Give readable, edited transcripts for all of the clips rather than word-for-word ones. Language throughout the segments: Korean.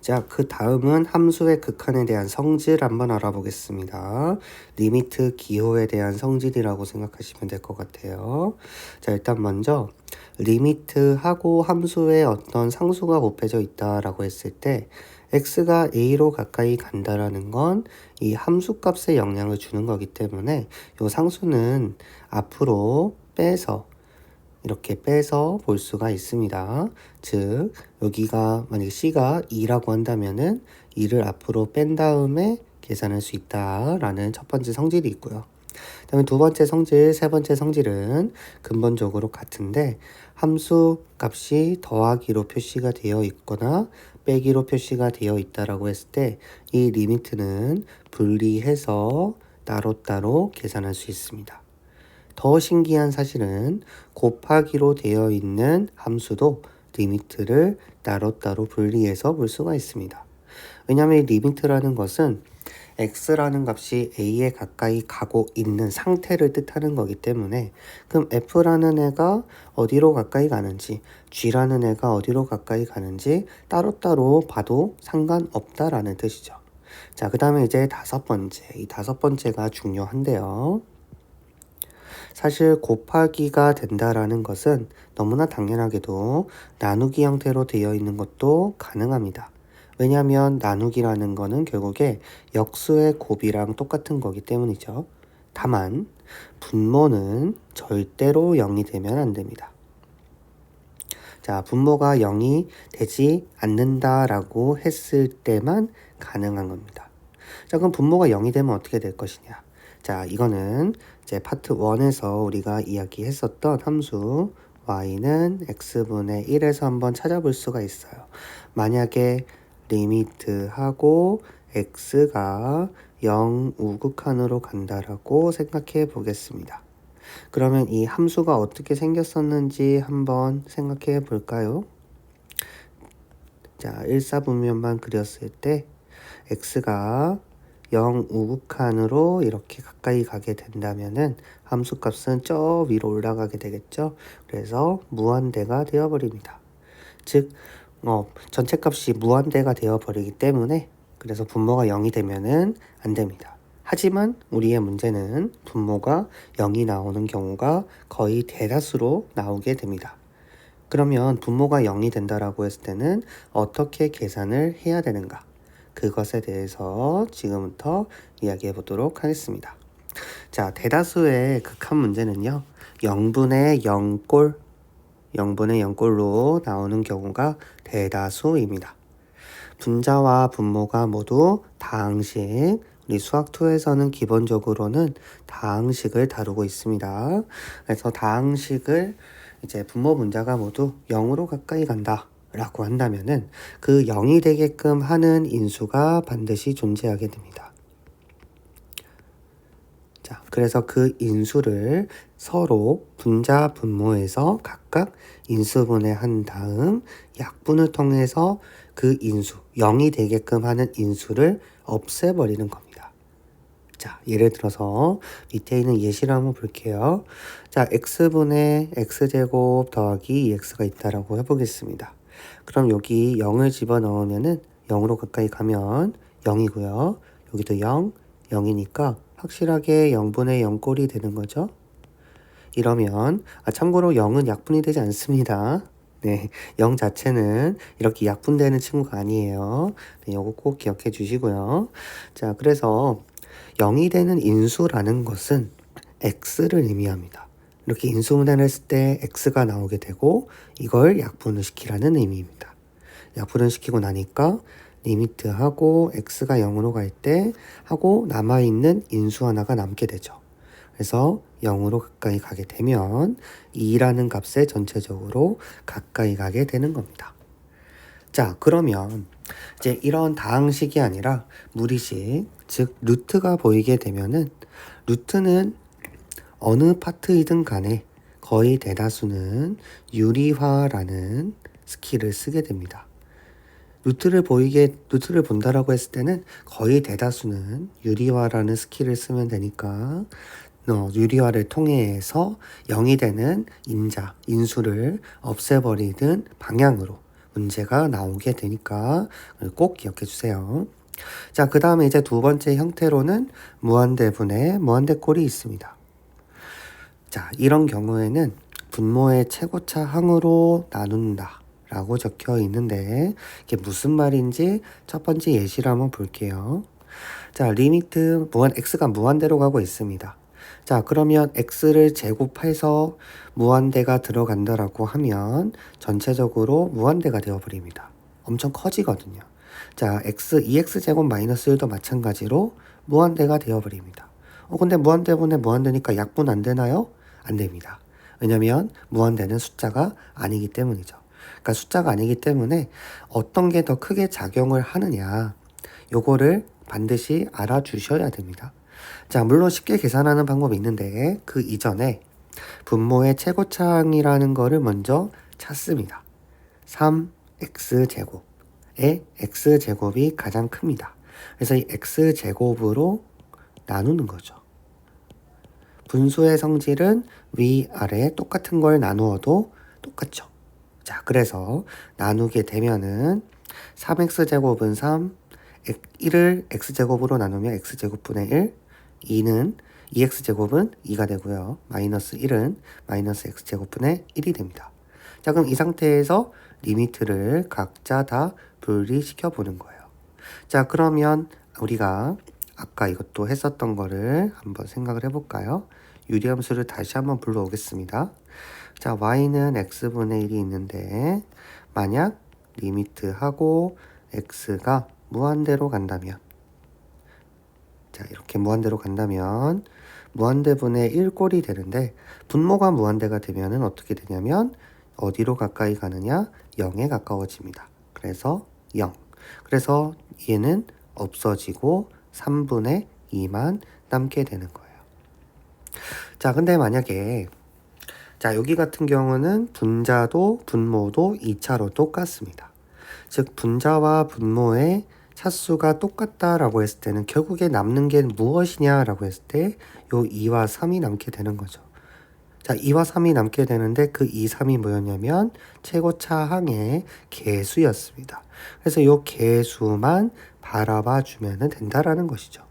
자, 그 다음은 함수의 극한에 대한 성질 한번 알아보겠습니다. 리미트 기호에 대한 성질이라고 생각하시면 될 것 같아요. 자, 일단 먼저 리미트하고 함수에 어떤 상수가 곱해져 있다라고 했을 때 x가 a로 가까이 간다라는 건 이 함수 값에 영향을 주는 거기 때문에 이 상수는 앞으로 이렇게 빼서 볼 수가 있습니다. 즉 여기가 만약에 c가 2라고 한다면은 2를 앞으로 뺀 다음에 계산할 수 있다라는 첫 번째 성질이 있고요. 그다음에 두 번째 성질, 세 번째 성질은 근본적으로 같은데 함수 값이 더하기로 표시가 되어 있거나 빼기로 표시가 되어 있다라고 했을 때 이 리미트는 분리해서 따로따로 계산할 수 있습니다. 더 신기한 사실은 곱하기로 되어 있는 함수도 리미트를 따로따로 분리해서 볼 수가 있습니다. 왜냐하면 이 리미트라는 것은 x라는 값이 a에 가까이 가고 있는 상태를 뜻하는 거기 때문에 그럼 f라는 애가 어디로 가까이 가는지 g라는 애가 어디로 가까이 가는지 따로따로 봐도 상관없다라는 뜻이죠. 자, 그 다음에 이제 다섯 번째, 이 다섯 번째가 중요한데요. 사실 곱하기가 된다라는 것은 너무나 당연하게도 나누기 형태로 되어 있는 것도 가능합니다. 왜냐하면 나누기라는 거는 결국에 역수의 곱이랑 똑같은 거기 때문이죠. 다만 분모는 절대로 0이 되면 안 됩니다. 자, 분모가 0이 되지 않는다라고 했을 때만 가능한 겁니다. 자, 그럼 분모가 0이 되면 어떻게 될 것이냐? 자, 이거는 이제 파트 1에서 우리가 이야기했었던 함수 y는 x분의 1에서 한번 찾아볼 수가 있어요. 만약에 리미트하고 x가 0 우극한으로 간다라고 생각해 보겠습니다. 그러면 이 함수가 어떻게 생겼었는지 한번 생각해 볼까요? 자, 일사분면만 그렸을 때 x가 0 우극한으로 이렇게 가까이 가게 된다면은 함수값은 저 위로 올라가게 되겠죠. 그래서 무한대가 되어버립니다. 즉 전체 값이 무한대가 되어버리기 때문에 그래서 분모가 0이 되면은 안 됩니다. 하지만 우리의 문제는 분모가 0이 나오는 경우가 거의 대다수로 나오게 됩니다. 그러면 분모가 0이 된다라고 했을 때는 어떻게 계산을 해야 되는가? 그것에 대해서 지금부터 이야기해 보도록 하겠습니다. 자, 대다수의 극한 문제는요. 0분의 0꼴로 나오는 경우가 대다수입니다. 분자와 분모가 모두 다항식, 우리 수학2에서는 기본적으로는 다항식을 다루고 있습니다. 그래서 다항식을 이제 분모 분자가 모두 0으로 가까이 간다 라고 한다면은 그 0이 되게끔 하는 인수가 반드시 존재하게 됩니다. 자, 그래서 그 인수를 서로 분자 분모에서 각각 인수분해한 다음 약분을 통해서 그 인수, 0이 되게끔 하는 인수를 없애버리는 겁니다. 자, 예를 들어서 밑에 있는 예시를 한번 볼게요. 자, x분의 x제곱 더하기 2x가 있다라고 해보겠습니다. 그럼 여기 0을 집어넣으면은 0으로 가까이 가면 0이고요. 여기도 0, 0이니까 확실하게 0분의 0꼴이 되는 거죠. 이러면 참고로 0은 약분이 되지 않습니다. 네, 0 자체는 이렇게 약분되는 친구가 아니에요. 네, 요거 꼭 기억해 주시고요. 자, 그래서 0이 되는 인수라는 것은 x를 의미합니다. 이렇게 인수분해를 했을 때 x가 나오게 되고 이걸 약분을 시키라는 의미입니다. 약분을 시키고 나니까 리미트하고 x가 0으로 갈 때 하고 남아있는 인수 하나가 남게 되죠. 그래서 0으로 가까이 가게 되면 2라는 값에 전체적으로 가까이 가게 되는 겁니다. 자, 그러면 이제 이런 다항식이 아니라 무리식, 즉 루트가 보이게 되면은 루트는 어느 파트이든 간에 거의 대다수는 유리화라는 스킬을 쓰게 됩니다. 루트를 본다라고 했을 때는 거의 대다수는 유리화라는 스킬을 쓰면 되니까 유리화를 통해서 0이 되는 인수를 없애버리는 방향으로 문제가 나오게 되니까 꼭 기억해 주세요. 자, 그 다음에 이제 두 번째 형태로는 무한대분의 무한대꼴이 있습니다. 자, 이런 경우에는 분모의 최고차 항으로 나눈다 라고 적혀 있는데 이게 무슨 말인지 첫 번째 예시를 한번 볼게요. 자, 리미트 x가 무한대로 가고 있습니다. 자, 그러면 x를 제곱해서 무한대가 들어간다라고 하면 전체적으로 무한대가 되어버립니다. 엄청 커지거든요. 자, 2x제곱 마이너스 1도 마찬가지로 무한대가 되어버립니다. 근데 무한대분의 무한대니까 약분 안 되나요? 안 됩니다. 왜냐면 무한대는 숫자가 아니기 때문이죠. 그러니까 숫자가 아니기 때문에 어떤 게 더 크게 작용을 하느냐, 요거를 반드시 알아주셔야 됩니다. 자, 물론 쉽게 계산하는 방법이 있는데 그 이전에 분모의 최고차항이라는 거를 먼저 찾습니다. 3x제곱의 x제곱이 가장 큽니다. 그래서 이 x제곱으로 나누는 거죠. 분수의 성질은 위아래 똑같은 걸 나누어도 똑같죠. 자, 그래서 나누게 되면은 3x제곱은 3, 1을 x제곱으로 나누면 x제곱분의 1, 2는 2x제곱은 2가 되고요. 마이너스 1은 마이너스 x제곱분의 1이 됩니다. 자, 그럼 이 상태에서 리미트를 각자 다 분리시켜 보는 거예요. 자, 그러면 우리가 아까 이것도 했었던 거를 한번 생각을 해볼까요? 유리함수를 다시 한번 불러오겠습니다. 자, y는 x분의 1이 있는데 만약 리미트하고 x가 무한대로 간다면, 자, 이렇게 무한대로 간다면 무한대분의 1꼴이 되는데 분모가 무한대가 되면은 어떻게 되냐면 어디로 가까이 가느냐? 0에 가까워집니다. 그래서 0. 그래서 얘는 없어지고 3분의 2만 남게 되는 거예요. 자, 근데 만약에 자, 여기 같은 경우는 분자도 분모도 2차로 똑같습니다. 즉 분자와 분모의 차수가 똑같다라고 했을 때는 결국에 남는 게 무엇이냐라고 했을 때 요 2와 3이 남게 되는 거죠. 자, 2와 3이 남게 되는데 그 2, 3이 뭐였냐면 최고차항의 개수였습니다. 그래서 요 개수만 바라봐 주면 된다라는 것이죠.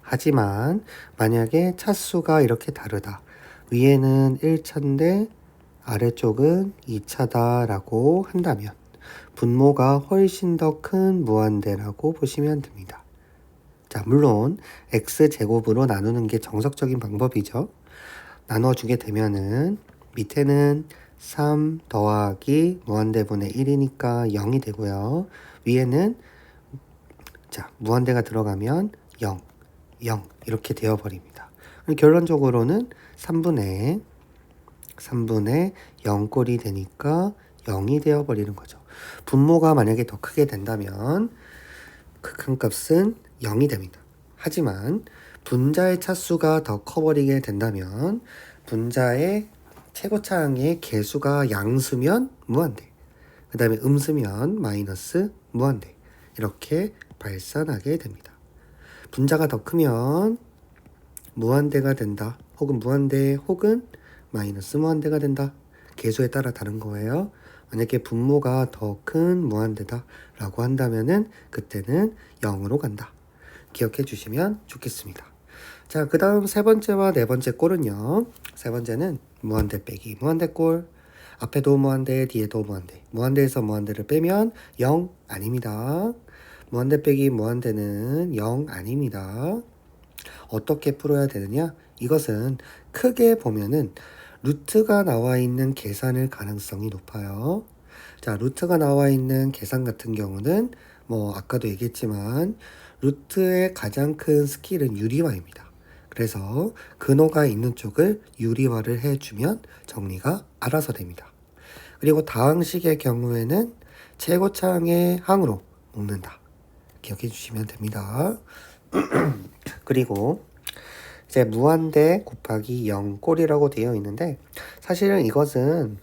하지만 만약에 차수가 이렇게 다르다. 위에는 1차인데 아래쪽은 2차다 라고 한다면 분모가 훨씬 더 큰 무한대라고 보시면 됩니다. 자, 물론 x제곱으로 나누는 게 정석적인 방법이죠. 나눠주게 되면은 밑에는 3 더하기 무한대분의 1이니까 0이 되고요. 위에는 자, 무한대가 들어가면 0, 0 이렇게 되어버립니다. 결론적으로는 3분의 0꼴이 되니까 0이 되어버리는 거죠. 분모가 만약에 더 크게 된다면 극한값은 0이 됩니다. 하지만 분자의 차수가 더 커버리게 된다면 분자의 최고차항의 개수가 양수면 무한대, 그 다음에 음수면 마이너스 무한대, 이렇게 발산하게 됩니다. 분자가 더 크면 무한대가 된다, 혹은 무한대, 혹은 마이너스 무한대가 된다. 개수에 따라 다른 거예요. 만약에 분모가 더 큰 무한대다 라고 한다면은 그때는 0으로 간다. 기억해 주시면 좋겠습니다. 자, 그 다음 세 번째와 네 번째 꼴은요. 세 번째는 무한대 빼기 무한대 꼴. 앞에도 무한대, 뒤에도 무한대. 무한대에서 무한대를 빼면 0 아닙니다. 무한대 빼기 무한대는 0 아닙니다. 어떻게 풀어야 되느냐? 이것은 크게 보면은 루트가 나와 있는 계산일 가능성이 높아요. 자, 루트가 나와 있는 계산 같은 경우는 뭐 아까도 얘기했지만 루트의 가장 큰 스킬은 유리화입니다. 그래서 근호가 있는 쪽을 유리화를 해주면 정리가 알아서 됩니다. 그리고 다항식의 경우에는 최고차항의 항으로 묶는다. 기억해 주시면 됩니다. 그리고 이제 무한대 곱하기 0꼴이라고 되어 있는데 사실은 이것은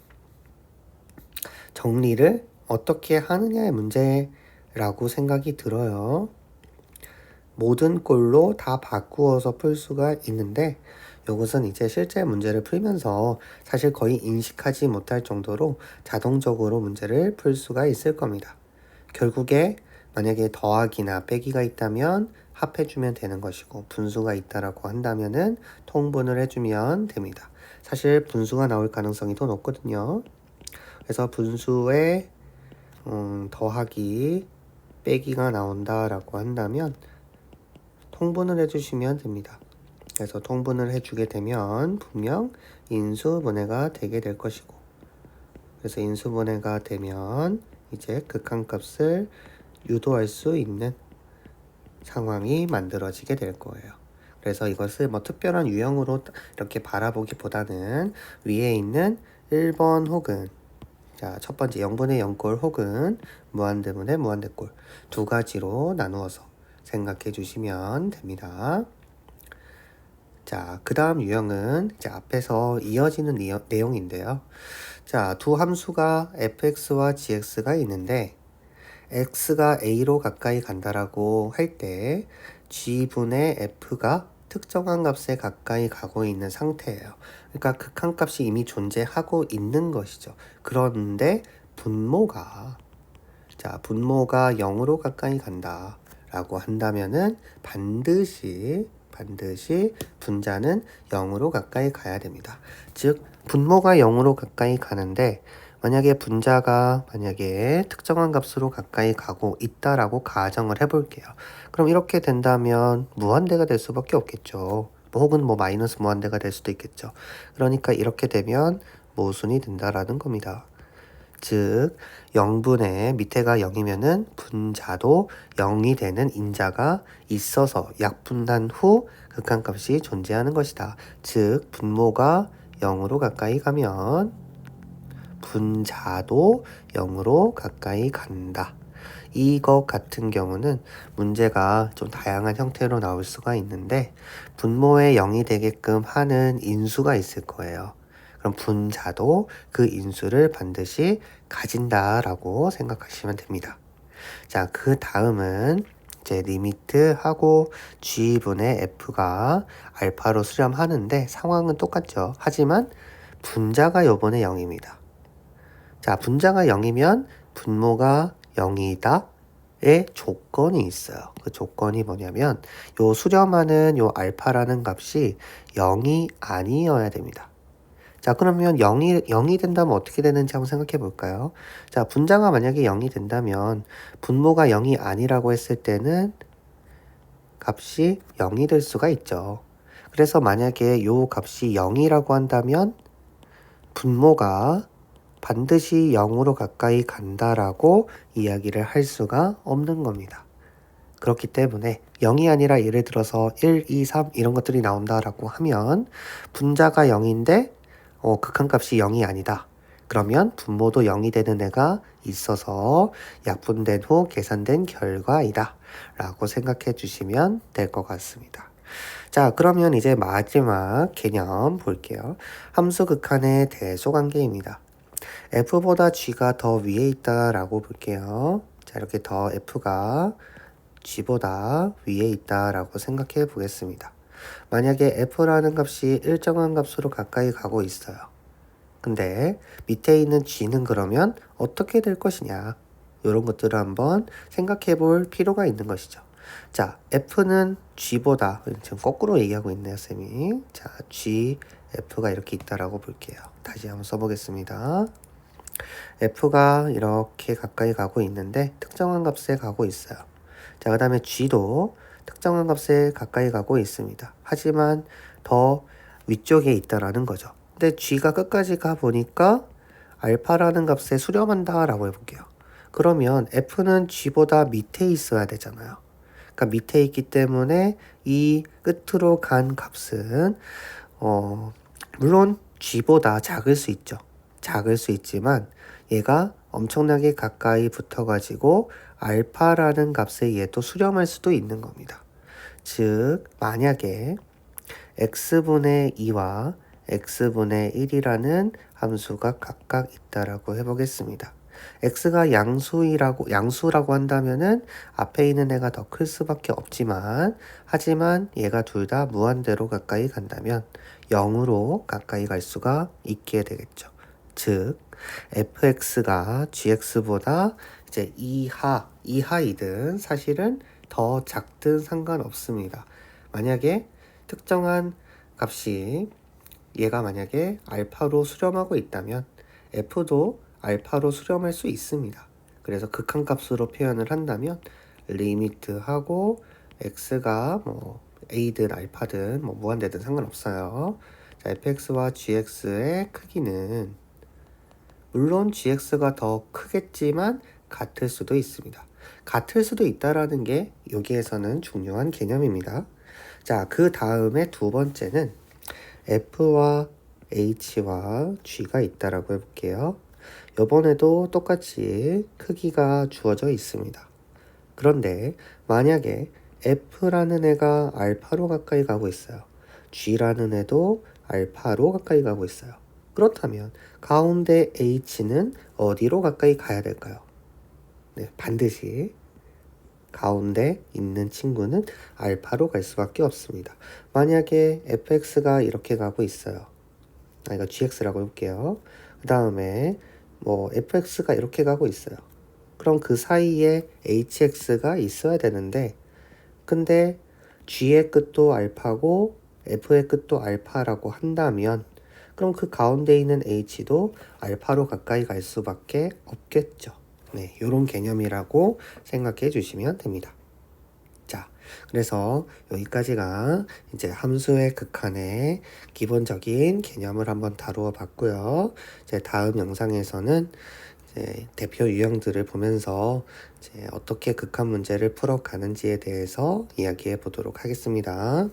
정리를 어떻게 하느냐의 문제라고 생각이 들어요. 모든 꼴로 다 바꾸어서 풀 수가 있는데 이것은 이제 실제 문제를 풀면서 사실 거의 인식하지 못할 정도로 자동적으로 문제를 풀 수가 있을 겁니다. 결국에 만약에 더하기나 빼기가 있다면 합해주면 되는 것이고, 분수가 있다라고 한다면은 통분을 해주면 됩니다. 사실 분수가 나올 가능성이 더 높거든요. 그래서 분수에 더하기 빼기가 나온다라고 한다면 통분을 해주시면 됩니다. 그래서 통분을 해주게 되면 분명 인수분해가 되게 될 것이고, 그래서 인수분해가 되면 이제 극한값을 유도할 수 있는 상황이 만들어지게 될 거예요. 그래서 이것을 뭐 특별한 유형으로 이렇게 바라보기보다는 위에 있는 1번 혹은 첫 번째 0분의 0꼴 혹은 무한대분의 무한대꼴 두 가지로 나누어서 생각해 주시면 됩니다. 자, 그 다음 유형은 이제 앞에서 이어지는 내용인데요. 자, 두 함수가 fx와 gx가 있는데 x가 a로 가까이 간다라고 할 때 g분의 f가 특정한 값에 가까이 가고 있는 상태예요. 그러니까 극한값이 이미 존재하고 있는 것이죠. 그런데 분모가 0으로 가까이 간다 라고 한다면은 반드시 분자는 0으로 가까이 가야 됩니다. 즉 분모가 0으로 가까이 가는데 만약에 분자가 특정한 값으로 가까이 가고 있다라고 가정을 해볼게요. 그럼 이렇게 된다면 무한대가 될 수밖에 없겠죠. 혹은 마이너스 무한대가 될 수도 있겠죠. 그러니까 이렇게 되면 모순이 된다라는 겁니다. 즉 0분의 밑에가 0이면은 분자도 0이 되는 인자가 있어서 약분한 후 극한값이 존재하는 것이다. 즉 분모가 0으로 가까이 가면 분자도 0으로 가까이 간다. 이것 같은 경우는 문제가 좀 다양한 형태로 나올 수가 있는데 분모에 0이 되게끔 하는 인수가 있을 거예요. 그럼 분자도 그 인수를 반드시 가진다라고 생각하시면 됩니다. 자, 그 다음은 이제 리미트하고 g분의 f가 알파로 수렴하는데 상황은 똑같죠. 하지만 분자가 요번에 0입니다. 자, 분자가 0이면 분모가 0이다 의 조건이 있어요. 그 조건이 뭐냐면 요 수렴하는 요 알파라는 값이 0이 아니어야 됩니다. 자, 그러면 0이 된다면 어떻게 되는지 한번 생각해 볼까요? 자, 분자가 만약에 0이 된다면 분모가 0이 아니라고 했을 때는 값이 0이 될 수가 있죠. 그래서 만약에 요 값이 0이라고 한다면 분모가 반드시 0으로 가까이 간다라고 이야기를 할 수가 없는 겁니다. 그렇기 때문에 0이 아니라 예를 들어서 1, 2, 3 이런 것들이 나온다라고 하면 분자가 0인데 극한값이 0이 아니다. 그러면 분모도 0이 되는 애가 있어서 약분된 후 계산된 결과이다 라고 생각해 주시면 될 것 같습니다. 자, 그러면 이제 마지막 개념 볼게요. 함수 극한의 대소관계입니다. f보다 g가 더 위에 있다라고 볼게요. 자, 이렇게 더 f가 g보다 위에 있다라고 생각해 보겠습니다. 만약에 f라는 값이 일정한 값으로 가까이 가고 있어요. 근데 밑에 있는 g는 그러면 어떻게 될 것이냐, 이런 것들을 한번 생각해 볼 필요가 있는 것이죠. 자, f는 g보다, 지금 거꾸로 얘기하고 있네요, 쌤이. 자, g, f가 이렇게 있다라고 볼게요. 다시 한번 써보겠습니다. f가 이렇게 가까이 가고 있는데 특정한 값에 가고 있어요. 자, 그 다음에 g도 특정한 값에 가까이 가고 있습니다. 하지만 더 위쪽에 있다라는 거죠. 근데 g가 끝까지 가 보니까 알파라는 값에 수렴한다 라고 해볼게요. 그러면 f는 g보다 밑에 있어야 되잖아요. 그러니까 밑에 있기 때문에 이 끝으로 간 값은 물론 g보다 작을 수 있죠. 작을 수 있지만 얘가 엄청나게 가까이 붙어가지고 알파라는 값에 얘도 수렴할 수도 있는 겁니다. 즉 만약에 x분의 2와 x분의 1이라는 함수가 각각 있다라고 해보겠습니다. x가 양수라고 한다면은 앞에 있는 애가 더 클 수밖에 없지만, 하지만 얘가 둘 다 무한대로 가까이 간다면 0으로 가까이 갈 수가 있게 되겠죠. 즉 fx가 gx보다 이제 이하이든 사실은 더 작든 상관없습니다. 만약에 특정한 값이 얘가 만약에 알파로 수렴하고 있다면 f도 알파로 수렴할 수 있습니다. 그래서 극한값으로 표현을 한다면 리미트하고 x가 뭐 a든 알파든 뭐 무한대든 상관없어요. 자, fx와 gx의 크기는 물론 gx가 더 크겠지만 같을 수도 있습니다. 같을 수도 있다라는 게 여기에서는 중요한 개념입니다. 자, 그 다음에 두 번째는 f와 h와 g가 있다라고 해볼게요. 이번에도 똑같이 크기가 주어져 있습니다. 그런데 만약에 f라는 애가 알파로 가까이 가고 있어요. g라는 애도 알파로 가까이 가고 있어요. 그렇다면 가운데 h는 어디로 가까이 가야 될까요? 네, 반드시 가운데 있는 친구는 알파로 갈 수밖에 없습니다. 만약에 fx가 이렇게 가고 있어요. 이거 gx라고 해볼게요. 그 다음에 뭐 fx가 이렇게 가고 있어요. 그럼 그 사이에 hx가 있어야 되는데 근데 g의 끝도 알파고 f의 끝도 알파라고 한다면 그럼 그 가운데 있는 h도 알파로 가까이 갈 수밖에 없겠죠. 네, 이런 개념이라고 생각해 주시면 됩니다. 자, 그래서 여기까지가 이제 함수의 극한의 기본적인 개념을 한번 다루어 봤고요. 이제 다음 영상에서는 이제 대표 유형들을 보면서 이제 어떻게 극한 문제를 풀어가는지에 대해서 이야기해 보도록 하겠습니다.